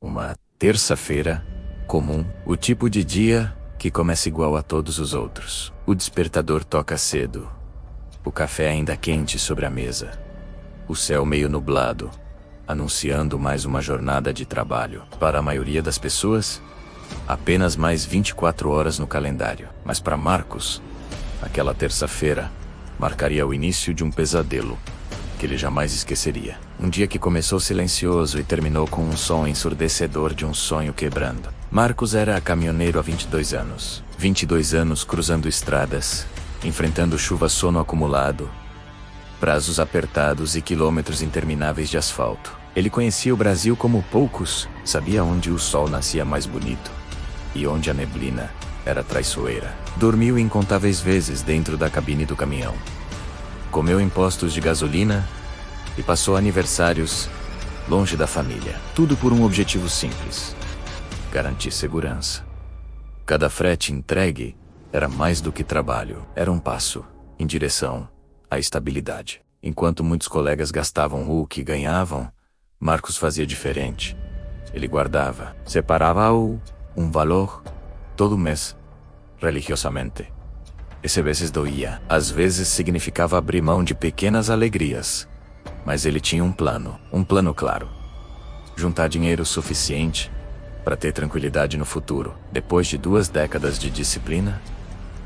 Uma terça-feira comum, o tipo de dia que começa igual a todos os outros. O despertador toca cedo. O café ainda quente sobre a mesa. O céu meio nublado, anunciando mais uma jornada de trabalho. Para a maioria das pessoas, apenas mais 24 horas no calendário. Mas para Marcos, aquela terça-feira marcaria o início de um pesadelo que ele jamais esqueceria. Um dia que começou silencioso e terminou com um som ensurdecedor de um sonho quebrando. Marcos era caminhoneiro há 22 anos. 22 anos cruzando estradas, enfrentando chuva, sono acumulado, prazos apertados e quilômetros intermináveis de asfalto. Ele conhecia o Brasil como poucos, sabia onde o sol nascia mais bonito e onde a neblina era traiçoeira. Dormiu incontáveis vezes dentro da cabine do caminhão. Comeu em postos de gasolina e passou aniversários longe da família. Tudo por um objetivo simples: garantir segurança. Cada frete entregue era mais do que trabalho. Era um passo em direção à estabilidade. Enquanto muitos colegas gastavam o que ganhavam, Marcos fazia diferente. Ele guardava, separava um valor todo mês, religiosamente. Esse vezes doía, às vezes significava abrir mão de pequenas alegrias. Mas ele tinha um plano claro. Juntar dinheiro suficiente para ter tranquilidade no futuro. Depois de 2 décadas de disciplina,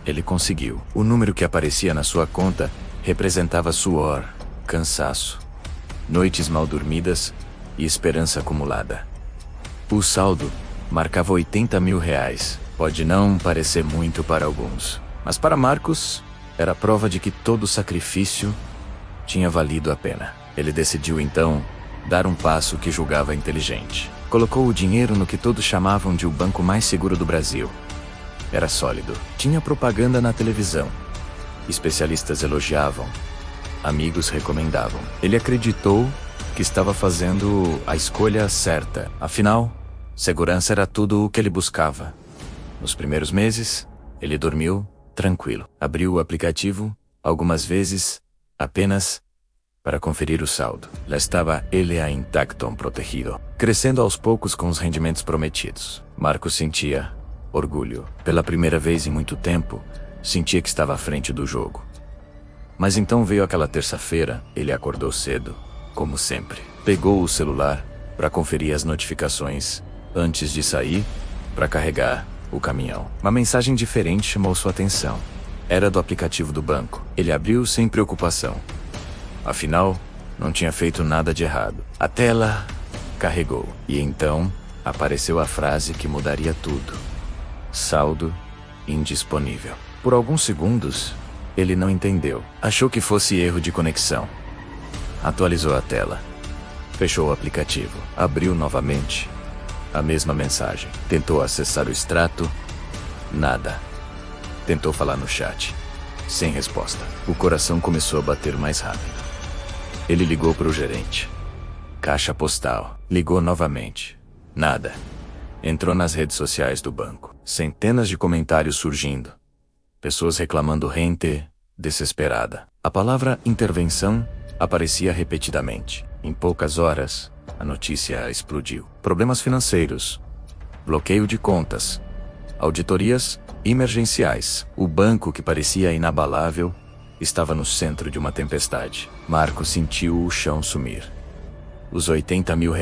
ele conseguiu. O número que aparecia na sua conta representava suor, cansaço, noites mal dormidas e esperança acumulada. O saldo marcava R$80 mil. Pode não parecer muito para alguns, mas para Marcos, era prova de que todo sacrifício tinha valido a pena. Ele decidiu então dar um passo que julgava inteligente. Colocou o dinheiro no que todos chamavam de o banco mais seguro do Brasil. Era sólido. Tinha propaganda na televisão. Especialistas elogiavam. Amigos recomendavam. Ele acreditou que estava fazendo a escolha certa. Afinal, segurança era tudo o que ele buscava. Nos primeiros meses, ele dormiu tranquilo. Abriu o aplicativo algumas vezes, apenas para conferir o saldo. Lá estava ele a intacto, protegido, crescendo aos poucos com os rendimentos prometidos. Marcos sentia orgulho. Pela primeira vez em muito tempo, sentia que estava à frente do jogo. Mas então veio aquela terça-feira. Ele acordou cedo, como sempre. Pegou o celular para conferir as notificações antes de sair para carregar o caminhão. Uma mensagem diferente chamou sua atenção. Era do aplicativo do banco. Ele abriu sem preocupação. Afinal, não tinha feito nada de errado. A tela carregou. E então, apareceu a frase que mudaria tudo: saldo indisponível. Por alguns segundos, ele não entendeu. Achou que fosse erro de conexão. Atualizou a tela. Fechou o aplicativo. Abriu novamente. A mesma mensagem. Tentou acessar o extrato. Nada. Tentou falar no chat. Sem resposta. O coração começou a bater mais rápido. Ele ligou para o gerente. Caixa postal. Ligou novamente. Nada. Entrou nas redes sociais do banco. Centenas de comentários surgindo. Pessoas reclamando rente, desesperada. A palavra intervenção aparecia repetidamente. Em poucas horas, a notícia explodiu. Problemas financeiros. Bloqueio de contas. Auditorias emergenciais. O banco, que parecia inabalável, estava no centro de uma tempestade. Marcos sentiu o chão sumir. Os R$80 mil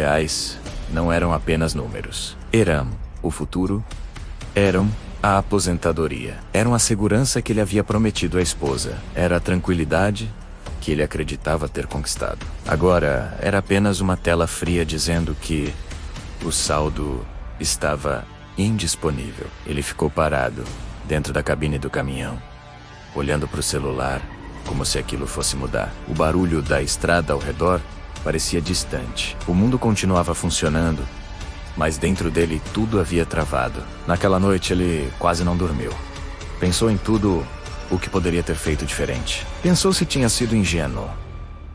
não eram apenas números. Eram o futuro. Eram a aposentadoria. Eram a segurança que ele havia prometido à esposa. Era a tranquilidade que ele acreditava ter conquistado. Agora, era apenas uma tela fria dizendo que o saldo estava indisponível. Ele ficou parado dentro da cabine do caminhão, olhando para o celular, como se aquilo fosse mudar. O barulho da estrada ao redor parecia distante. O mundo continuava funcionando, mas dentro dele tudo havia travado. Naquela noite ele quase não dormiu. Pensou em tudo o que poderia ter feito diferente. Pensou se tinha sido ingênuo.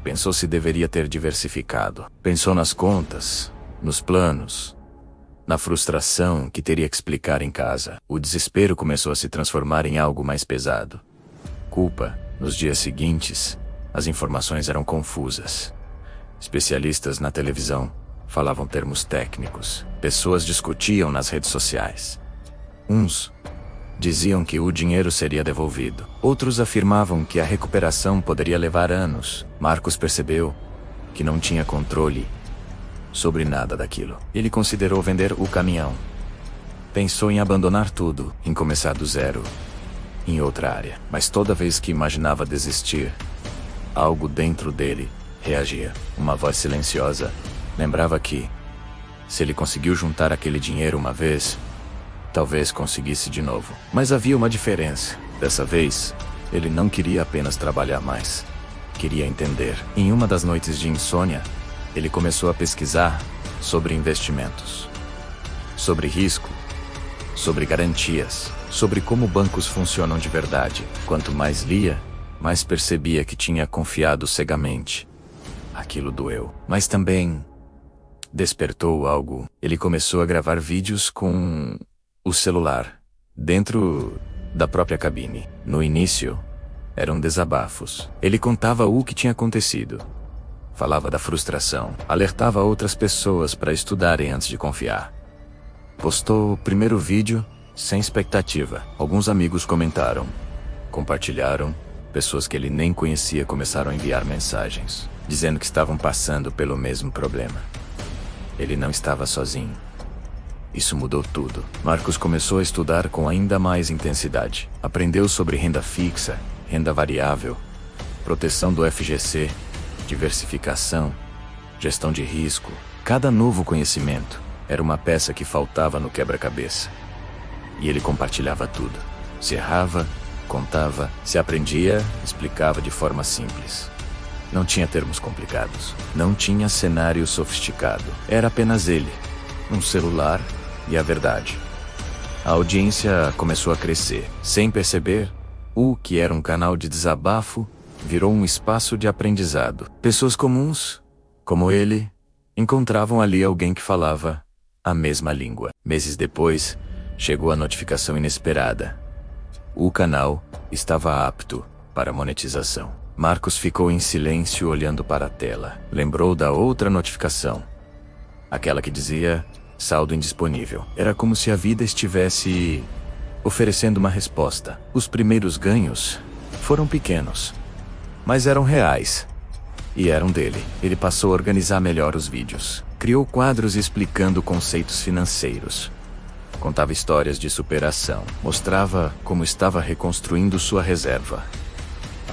Pensou se deveria ter diversificado. Pensou nas contas, nos planos, na frustração que teria que explicar em casa. O desespero começou a se transformar em algo mais pesado. Culpa. Nos dias seguintes, as informações eram confusas. Especialistas na televisão falavam termos técnicos. Pessoas discutiam nas redes sociais. Uns diziam que o dinheiro seria devolvido. Outros afirmavam que a recuperação poderia levar anos. Marcos percebeu que não tinha controle sobre nada daquilo. Ele considerou vender o caminhão. Pensou em abandonar tudo, em começar do zero, em outra área. Mas toda vez que imaginava desistir, algo dentro dele reagia. Uma voz silenciosa lembrava que, se ele conseguiu juntar aquele dinheiro uma vez, talvez conseguisse de novo. Mas havia uma diferença. Dessa vez, ele não queria apenas trabalhar mais. Queria entender. Em uma das noites de insônia, ele começou a pesquisar sobre investimentos, sobre risco, sobre garantias, sobre como bancos funcionam de verdade. Quanto mais lia, mais percebia que tinha confiado cegamente. Aquilo doeu. Mas também despertou algo. Ele começou a gravar vídeos com o celular, dentro da própria cabine. No início, eram desabafos. Ele contava o que tinha acontecido. Falava da frustração. Alertava outras pessoas para estudarem antes de confiar. Postou o primeiro vídeo sem expectativa. Alguns amigos comentaram, compartilharam. Pessoas que ele nem conhecia começaram a enviar mensagens, dizendo que estavam passando pelo mesmo problema. Ele não estava sozinho. Isso mudou tudo. Marcos começou a estudar com ainda mais intensidade. Aprendeu sobre renda fixa, renda variável, proteção do FGC, diversificação, gestão de risco. Cada novo conhecimento era uma peça que faltava no quebra-cabeça. E ele compartilhava tudo. Se errava, contava. Se aprendia, explicava de forma simples. Não tinha termos complicados. Não tinha cenário sofisticado. Era apenas ele, um celular e a verdade. A audiência começou a crescer. Sem perceber, o que era um canal de desabafo virou um espaço de aprendizado. Pessoas comuns, como ele, encontravam ali alguém que falava a mesma língua. Meses depois, chegou a notificação inesperada. O canal estava apto para monetização. Marcos ficou em silêncio olhando para a tela. Lembrou da outra notificação. Aquela que dizia saldo indisponível. Era como se a vida estivesse oferecendo uma resposta. Os primeiros ganhos foram pequenos, mas eram reais. E eram dele. Ele passou a organizar melhor os vídeos. Criou quadros explicando conceitos financeiros. Contava histórias de superação. Mostrava como estava reconstruindo sua reserva.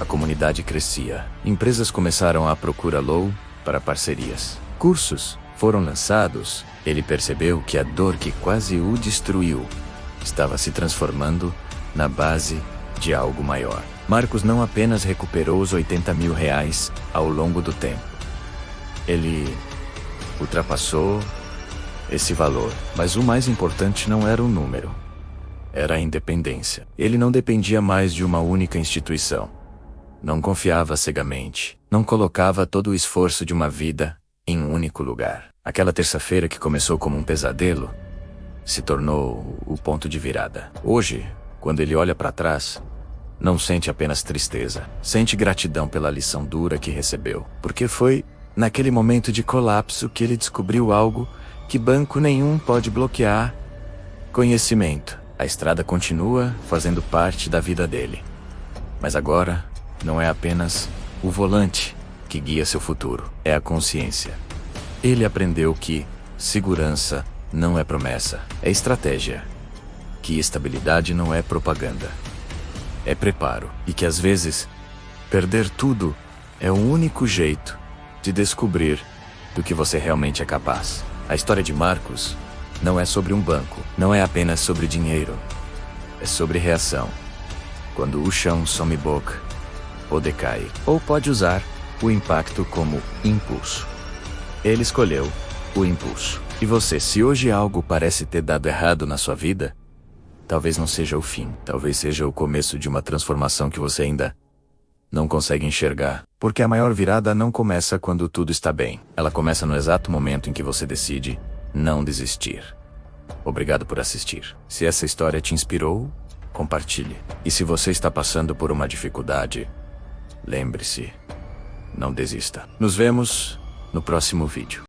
A comunidade crescia. Empresas começaram a procurá-lo para parcerias. Cursos foram lançados. Ele percebeu que a dor que quase o destruiu estava se transformando na base de algo maior. Marcos não apenas recuperou os R$80 mil ao longo do tempo. Ele ultrapassou esse valor. Mas o mais importante não era o número. Era a independência. Ele não dependia mais de uma única instituição. Não confiava cegamente. Não colocava todo o esforço de uma vida em um único lugar. Aquela terça-feira que começou como um pesadelo se tornou o ponto de virada. Hoje, quando ele olha para trás, não sente apenas tristeza. Sente gratidão pela lição dura que recebeu. Porque foi naquele momento de colapso que ele descobriu algo que banco nenhum pode bloquear: conhecimento. A estrada continua fazendo parte da vida dele. Mas agora, não é apenas o volante que guia seu futuro. É a consciência. Ele aprendeu que segurança não é promessa, é estratégia. Que estabilidade não é propaganda, é preparo. E que às vezes, perder tudo é o único jeito de descobrir do que você realmente é capaz. A história de Marcos não é sobre um banco, não é apenas sobre dinheiro. É sobre reação. Quando o chão some boca, ou decai, ou pode usar o impacto como impulso. Ele escolheu o impulso. E você, se hoje algo parece ter dado errado na sua vida, talvez não seja o fim. Talvez seja o começo de uma transformação que você ainda não consegue enxergar. Porque a maior virada não começa quando tudo está bem. Ela começa no exato momento em que você decide não desistir. Obrigado por assistir. Se essa história te inspirou, compartilhe. E se você está passando por uma dificuldade, lembre-se, não desista. Nos vemos no próximo vídeo.